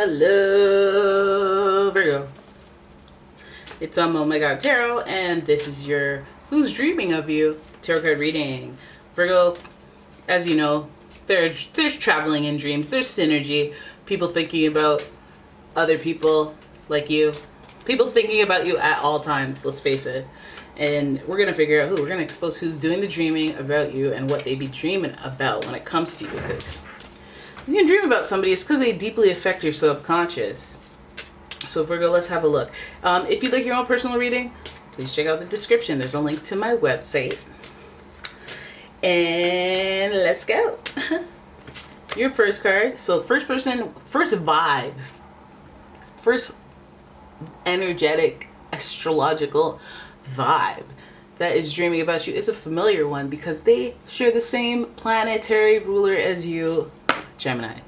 Hello, Virgo. It's umomgtarot, and this is your Who's Dreaming of You tarot card reading. Virgo, as you know, there's traveling in dreams. There's synergy. People thinking about other people like you. People thinking about you at all times, let's face it. And we're going to figure out we're going to expose who's doing the dreaming about you and what they be dreaming about when it comes to you. Because when you dream about somebody, it's because they deeply affect your subconscious. So Virgo, let's have a look. If you'd like your own personal reading, please check out the description. There's a link to my website. And let's go. Your first card. So first person, first vibe. First energetic, astrological vibe that is dreaming about you is a familiar one because they share the same planetary ruler as you, Gemini.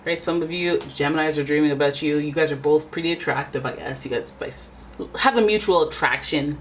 Right, some of you Geminis are dreaming about you. You guys are both pretty attractive, I guess. You guys have a mutual attraction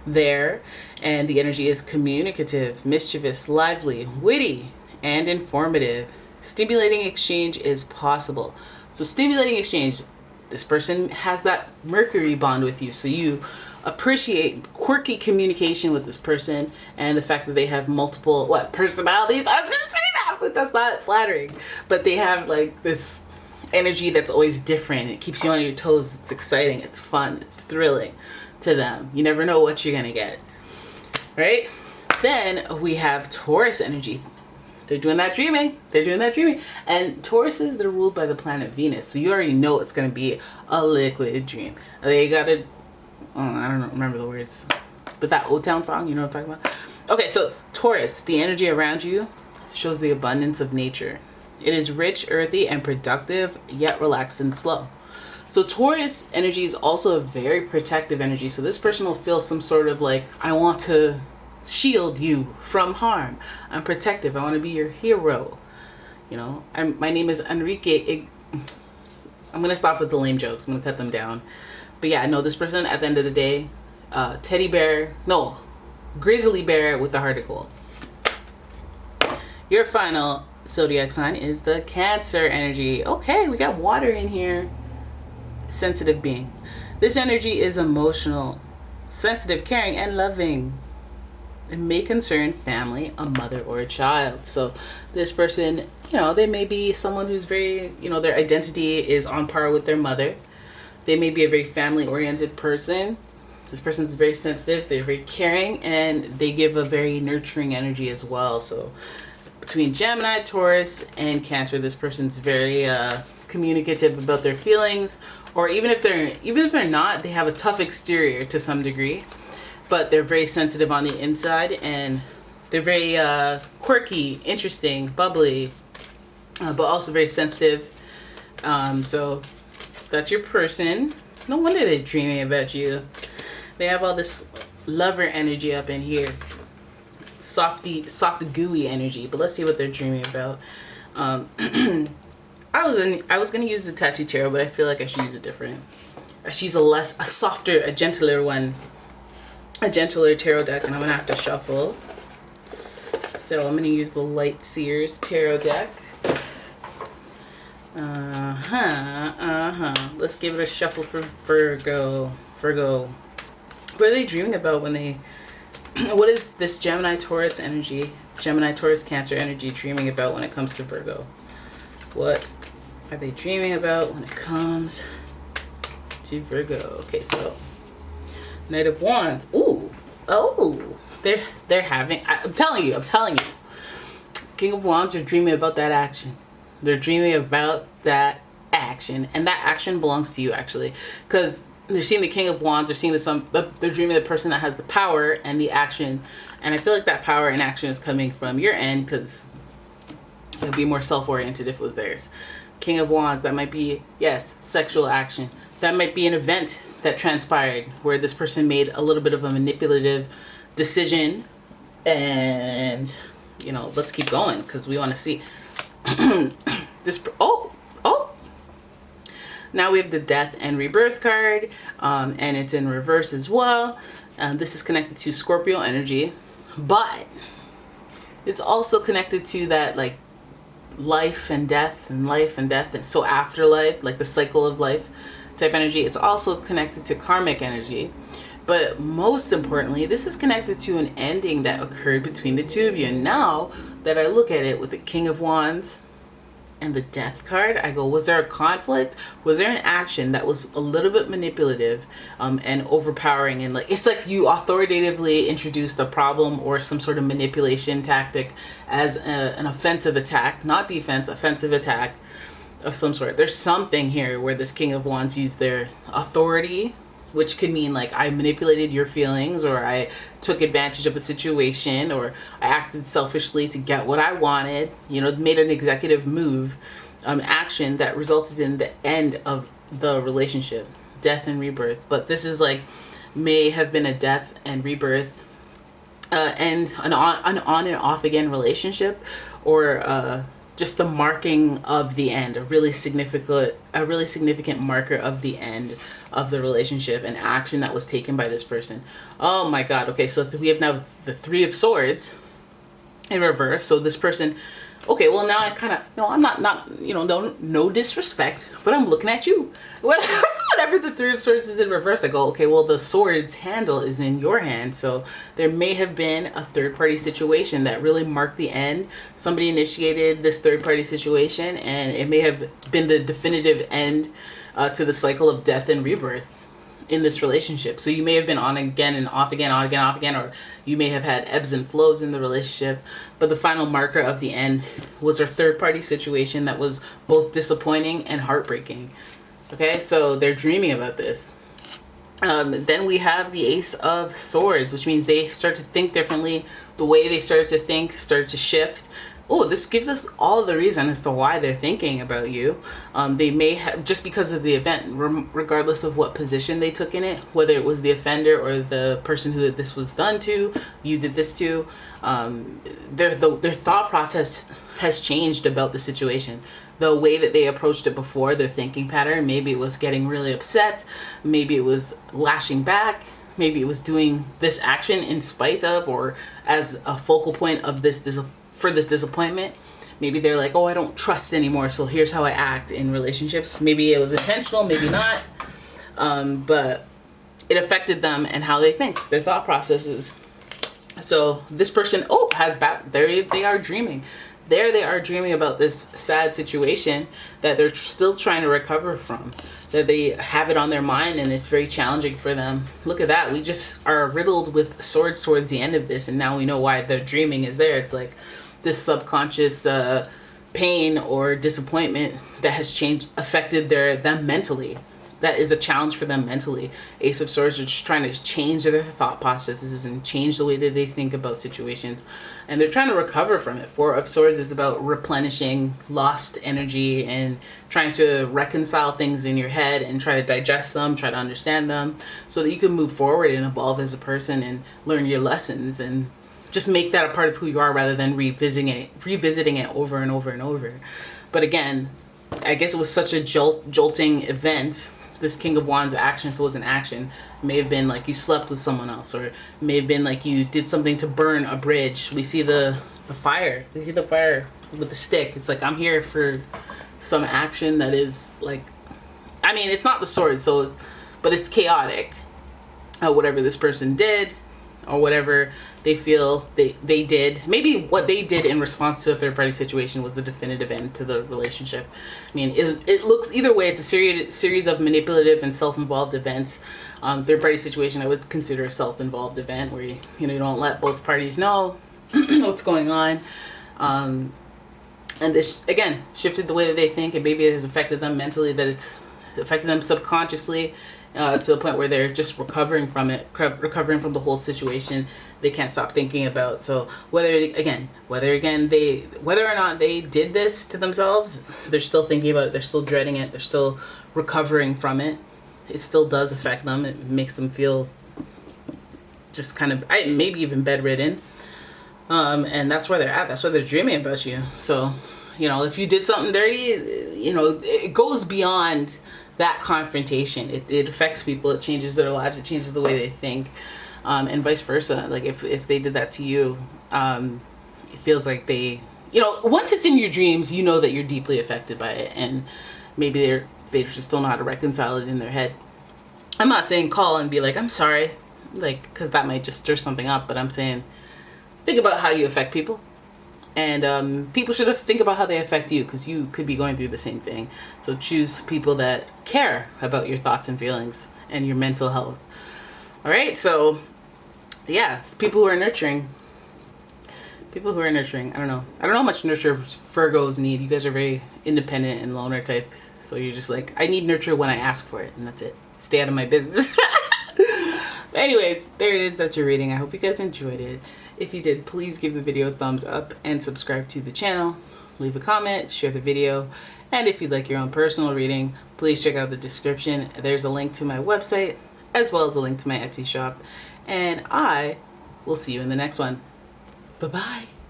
there, and the energy is communicative, mischievous, lively, witty, and informative. Stimulating exchange is possible. So stimulating exchange, this person has that Mercury bond with you, so you appreciate quirky communication with this person and the fact that they have multiple personalities. I was gonna say that, but that's not flattering. But they have like this energy that's always different. It keeps you on your toes. It's exciting, it's fun, it's thrilling to them. You never know what you're gonna get, right? Then we have Taurus energy. They're doing that dreaming. And Tauruses, they're ruled by the planet Venus. So you already know it's going to be a liquid dream. They got to, I don't remember the words. But that O-Town song, you know what I'm talking about? Okay, so Taurus, the energy around you shows the abundance of nature. It is rich, earthy, and productive, yet relaxed and slow. So Taurus energy is also a very protective energy. So this person will feel some sort of like, I want to shield you from harm. I'm protective. I want to be your hero. You know, my name is Enrique. I'm going to stop with the lame jokes. I'm going to cut them down. But yeah, no, this person at the end of the day, grizzly bear with the heart of gold. Your final zodiac sign is the Cancer energy. Okay, we got water in here. Sensitive being. This energy is emotional, sensitive, caring, and loving. It may concern family, a mother, or a child. So this person, they may be someone who's very, their identity is on par with their mother. They may be a very family-oriented person. This person's very sensitive, they're very caring, and they give a very nurturing energy as well. So between Gemini, Taurus, and Cancer, this person's very communicative about their feelings, or even if they're not, they have a tough exterior to some degree. But they're very sensitive on the inside, and they're very quirky, interesting, bubbly, but also very sensitive. So that's your person. No wonder they're dreaming about you. They have all this lover energy up in here. Soft, gooey energy. But let's see what they're dreaming about. I was gonna use the Tattoo Tarot, but I feel like I should use a different. I should use a softer, a gentler one. A gentler tarot deck, and I'm gonna have to shuffle. So I'm gonna use the Light Seers tarot deck. Let's give it a shuffle for Virgo. What are they dreaming about when they? What is this Gemini Taurus energy? Gemini Taurus Cancer energy dreaming about when it comes to Virgo? What are they dreaming about when it comes to Virgo? Okay, so. Knight of Wands. Ooh. Oh. They're having, I'm telling you. King of Wands are dreaming about that action. They're dreaming about that action. And that action belongs to you, actually. Because they're seeing the King of Wands. They're seeing they're dreaming of the person that has the power and the action. And I feel like that power and action is coming from your end, because it would be more self-oriented if it was theirs. King of Wands, that might be, yes, sexual action. That might be an event that transpired where this person made a little bit of a manipulative decision, and let's keep going because we want to see this. Now we have the Death and Rebirth card, and it's in reverse as well. This is connected to Scorpio energy, but it's also connected to that like life and death and life and death, and so afterlife, like the cycle of life type energy. It's also connected to karmic energy. But most importantly, this is connected to an ending that occurred between the two of you. And now that I look at it with the King of Wands and the Death card, I go, was there a conflict? Was there an action that was a little bit manipulative and overpowering? And like, it's like you authoritatively introduced a problem or some sort of manipulation tactic as an offensive attack, not defense, offensive attack of some sort. There's something here where this King of Wands used their authority, which could mean like I manipulated your feelings, or I took advantage of a situation, or I acted selfishly to get what I wanted, you know, made an executive move, action that resulted in the end of the relationship, death and rebirth. But this is like, may have been a death and rebirth and an on and off again relationship, or just the marking of the end, a really significant marker of the end of the relationship, an action that was taken by this person. Oh my God. Okay, so we have now the Three of Swords in reverse. So this person, okay, well now I kind of, no, I'm not, you know, no disrespect, but I'm looking at you. Whatever the Three of Swords is in reverse, I go, okay, well the sword's handle is in your hand. So there may have been a third party situation that really marked the end. Somebody initiated this third party situation, and it may have been the definitive end to the cycle of death and rebirth in this relationship. So you may have been on again and off again, on again, off again, or you may have had ebbs and flows in the relationship. But the final marker of the end was a third party situation that was both disappointing and heartbreaking. Okay, so they're dreaming about this. Then we have the Ace of Swords, which means they start to think differently. The way they started to think started to shift. Oh, this gives us all the reason as to why they're thinking about you. They may have, just because of the event, regardless of what position they took in it, whether it was the offender or the person who this was done to, you did this to, their thought process has changed about the situation. The way that they approached it before, their thinking pattern, maybe it was getting really upset, maybe it was lashing back, maybe it was doing this action in spite of or as a focal point of this disappointment. Maybe they're like, oh, I don't trust anymore, so here's how I act in relationships. Maybe it was intentional, maybe not, but it affected them and how they think, their thought processes. So this person, there they are dreaming. There they are dreaming about this sad situation that they're still trying to recover from, that they have it on their mind, and it's very challenging for them. Look at that. We just are riddled with swords towards the end of this, and now we know why the dreaming is there. It's like this subconscious pain or disappointment that has affected them mentally. That is a challenge for them mentally. Ace of Swords are just trying to change their thought processes and change the way that they think about situations. And they're trying to recover from it. Four of Swords is about replenishing lost energy and trying to reconcile things in your head and try to digest them, try to understand them, so that you can move forward and evolve as a person and learn your lessons and just make that a part of who you are, rather than revisiting it over and over and over. But again, I guess it was such a jolting event. This King of Wands action, so it was an action. It may have been like you slept with someone else, or it may have been like you did something to burn a bridge. We see the fire. We see the fire with the stick. It's like, I'm here for some action that is like, I mean, it's not the sword, but it's chaotic. Whatever this person did, or whatever they feel they did. Maybe what they did in response to a third party situation was the definitive end to the relationship. I mean, it looks either way. It's a series of manipulative and self-involved events. Third party situation I would consider a self-involved event where you don't let both parties know what's going on. And this again shifted the way that they think, and maybe it has affected them mentally, that it's affected them subconsciously. To the point where they're just recovering from the whole situation. They can't stop thinking about. So whether or not they did this to themselves, they're still thinking about it. They're still dreading it. They're still recovering from it. It still does affect them. It makes them feel just kind of maybe even bedridden. And that's where they're at. That's why they're dreaming about you. So, if you did something dirty, it goes beyond that confrontation. It affects people. It changes their lives. It changes the way they think, and vice versa. Like if they did that to you, it feels like they you know, once it's in your dreams, you know that you're deeply affected by it, and maybe they just don't know how to reconcile it in their head. I'm not saying call and be like, I'm sorry, like, because that might just stir something up, but I'm saying think about how you affect people. And people should think about how they affect you, because you could be going through the same thing. So choose people that care about your thoughts and feelings and your mental health. All right, so yeah, it's people who are nurturing. People who are nurturing. I don't know how much nurture Virgos need. You guys are very independent and loner type. So you're just like, I need nurture when I ask for it, and that's it. Stay out of my business. Anyways, there it is. That's your reading. I hope you guys enjoyed it. If you did, please give the video a thumbs up and subscribe to the channel. Leave a comment, share the video. And if you'd like your own personal reading, please check out the description. There's a link to my website, as well as a link to my Etsy shop. And I will see you in the next one. Bye-bye.